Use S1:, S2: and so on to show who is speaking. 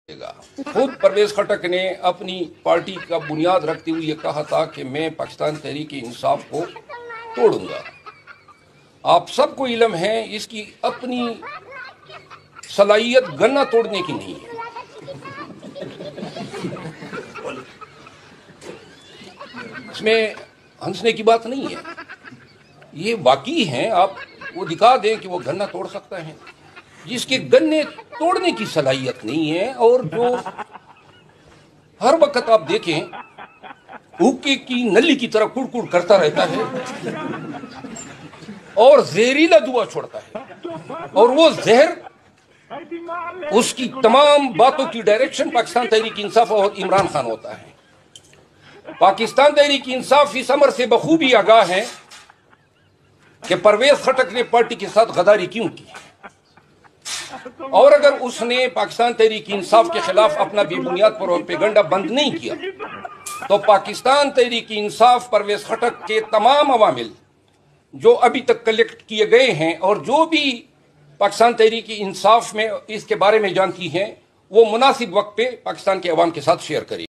S1: खुद परवेज खटक ने अपनी पार्टी का बुनियाद रखते हुए कहा था कि मैं पाकिस्तान तहरीक इंसाफ को तोड़ूंगा। आप सबको इल्म है इसकी अपनी सलाहियत गन्ना तोड़ने की नहीं है। इसमें हंसने की बात नहीं है, ये वाकई है। आप वो दिखा दें कि वो गन्ना तोड़ सकता है, जिसके गन्ने तोड़ने की सलाहियत नहीं है और जो हर वक्त आप देखें हुक्के की नली की तरह कुड़कुड़ करता रहता है और जहरीला धुआं छोड़ता है, और वो जहर उसकी तमाम बातों की डायरेक्शन पाकिस्तान तहरीक इंसाफ और इमरान खान होता है। पाकिस्तान तहरीक इंसाफ इस अमर से बखूबी आगाह है कि परवेज खटक ने पार्टी के साथ गद्दारी क्यों की, और अगर उसने पाकिस्तान तहरीक इंसाफ के खिलाफ अपना बेबुनियाद प्रोपेगेंडा बंद नहीं किया तो पाकिस्तान तहरीक इंसाफ परवेज खटक के तमाम अवामिल जो अभी तक कलेक्ट किए गए हैं और जो भी पाकिस्तान तहरीक इंसाफ में इसके बारे में जानती हैं, वो मुनासिब वक्त पे पाकिस्तान के अवाम के साथ शेयर करें।